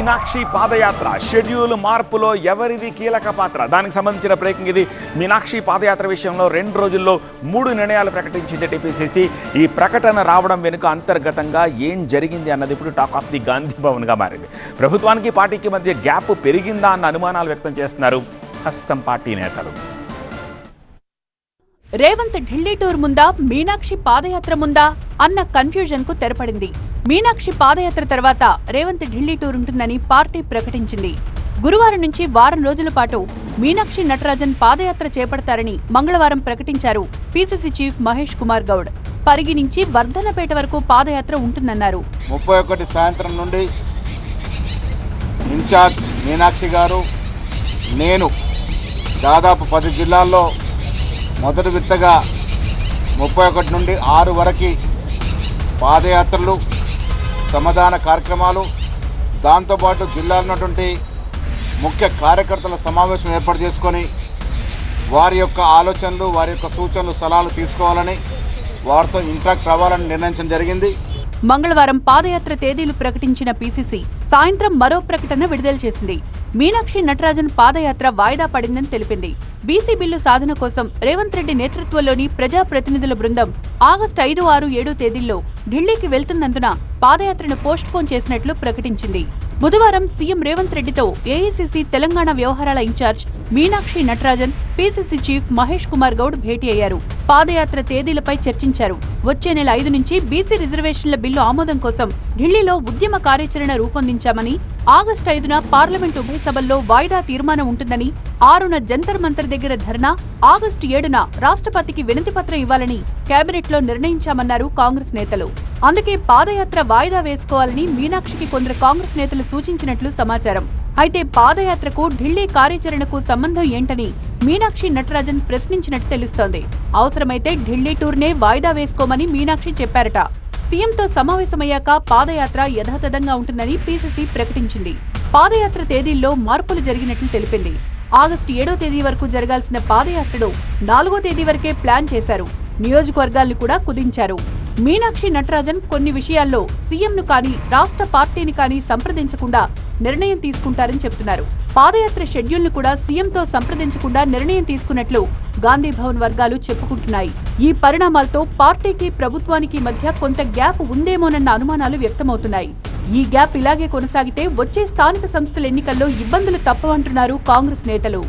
మీనాక్షి పాదయాత్ర schedule మార్పులో ఎవరిది కీలక పాత్ర? దానికి సంబంధించిన బ్రేకింగ్ ఇది. మీనాక్షి పాదయాత్ర విషయంలో 2 రోజుల్లో 3 నిర్ణయాలు ప్రకటించింది టీపీసీసీ. ఈ ప్రకటన రావడం వెనుక అంతర్గతంగా ఏం జరిగింది అన్నది ఇప్పుడు టాక్ ఆఫ్ ది గాంధీ భవన్గా మారింది. ప్రభుత్వానికి పార్టీకి మధ్య గ్యాప్ పెరిగిందా అన్న అనుమానాలు వ్యక్తం చేస్తున్నారు హస్తం పార్టీ నేతలు. రేవంత్ ఢిల్లీ టూర్ ముందా, మీనాక్షి పాదయాత్ర ముందా అన్న కన్ఫ్యూజన్ కు తెరపడింది. మీనాక్షి పాదయాత్ర తర్వాత రేవంత్ ఢిల్లీ టూర్ ఉంటుందని పార్టీ ప్రకటించింది. గురువారం నుంచి వారం రోజుల పాటు మీనాక్షి నటరాజన్ పాదయాత్ర చేపడతారని మంగళవారం ప్రకటించారు పీసీసీ చీఫ్ మహేష్ కుమార్ గౌడ్. పరిగి నుంచి వర్ధన్నపేట వరకు పాదయాత్ర ఉంటుందన్నారు. 31 సాయంత్రం నుండి ఇన్ఛార్జ్ మీనాక్షి గారు, నేను దాదాపు 10 జిల్లాల్లో మొదటి విడతగా 31 నుండి 6 వరకు పాదయాత్రలు, శ్రమదాన కార్యక్రమాలు, దాంతోపాటు జిల్లాలో ఉన్నటువంటి ముఖ్య కార్యకర్తల సమావేశం ఏర్పాటు చేసుకొని వారి యొక్క ఆలోచనలు, వారి యొక్క సూచనలు, సలహాలు తీసుకోవాలని, వారితో ఇంట్రాక్ట్ అవ్వాలని నిర్ణయించడం జరిగింది. మంగళవారం పాదయాత్ర తేదీలు ప్రకటించిన పీసీసీ సాయంత్రం మరో ప్రకటన విడుదల చేసింది. మీనాక్షి నటరాజన్ పాదయాత్ర వాయిదా పడిందని తెలిపింది. బీసీ బిల్లు సాధన కోసం రేవంత్ రెడ్డి నేతృత్వంలోని ప్రజాప్రతినిధుల బృందం ఆగస్టు 5, 6, 7 తేదీల్లో ఢిల్లీకి వెళ్తున్నందున పాదయాత్రను పోస్ట్ పోన్ చేసినట్లు ప్రకటించింది. బుధవారం సీఎం రేవంత్ రెడ్డితో ఏఐసీసీ తెలంగాణ వ్యవహారాల incharge Meenakshi Natarajan, PCC chief Mahesh Kumar Goud భేటీ అయ్యారు. పాదయాత్ర తేదీలపై చర్చించారు. వచ్చే నెల 5 నుంచి బీసీ రిజర్వేషన్ల బిల్లు ఆమోదం కోసం ఢిల్లీలో ఉద్యమ కార్యాచరణ రూపొందించామని, ఆగస్టు 5న పార్లమెంట్ ఉభయ సభల్లో వాయిదా తీర్మానం ఉంటుందని, 6న జంతర్ మంతర్ దగ్గర ధర్నా, ఆగస్టు 7న రాష్ట్రపతికి వినతి పత్రం ఇవ్వాలని కేబినెట్ లో నిర్ణయించామన్నారు కాంగ్రెస్ నేతలు. అందుకే పాదయాత్ర వాయిదా వేసుకోవాలని మీనాక్షికి కొందరు కాంగ్రెస్ నేతలు సూచించినట్లు సమాచారం. అయితే పాదయాత్రకు ఢిల్లీ కార్యాచరణకు సంబంధం ఏంటని మీనాక్షి నటరాజన్ ప్రశ్నించినట్టు తెలుస్తోంది. అవసరమైతే ఢిల్లీ టూర్నే వాయిదా వేసుకోమని మీనాక్షి చెప్పారట. సీఎంతో సమావేశమయ్యాక పాదయాత్ర యథాతథంగా ఉంటుందని పీసీసీ ప్రకటించింది. పాదయాత్ర తేదీల్లో మార్పులు జరిగినట్లు తెలిపింది. ఆగస్టు 7వ తేదీ వరకు జరగాల్సిన పాదయాత్రను 4వ తేదీ వరకే ప్లాన్ చేశారు. నియోజకవర్గాల్ని కూడా కుదించారు. మీనాక్షి నటరాజన్ కొన్ని విషయాల్లో సీఎంను కానీ రాష్ట్ర పార్టీని కానీ సంప్రదించకుండా నిర్ణయం తీసుకుంటారని చెప్తున్నారు. పాదయాత్ర షెడ్యూల్ను కూడా సీఎంతో సంప్రదించకుండా నిర్ణయం తీసుకున్నట్లు గాంధీ భవన్ వర్గాలు చెప్పుకుంటున్నాయి. ఈ పరిణామాలతో పార్టీకి, ప్రభుత్వానికి మధ్య కొంత గ్యాప్ ఉందేమోనన్న అనుమానాలు వ్యక్తమవుతున్నాయి. ఈ గ్యాప్ ఇలాగే కొనసాగితే వచ్చే స్థానిక సంస్థల ఎన్నికల్లో ఇబ్బందులు తప్పవంటున్నారు కాంగ్రెస్ నేతలు.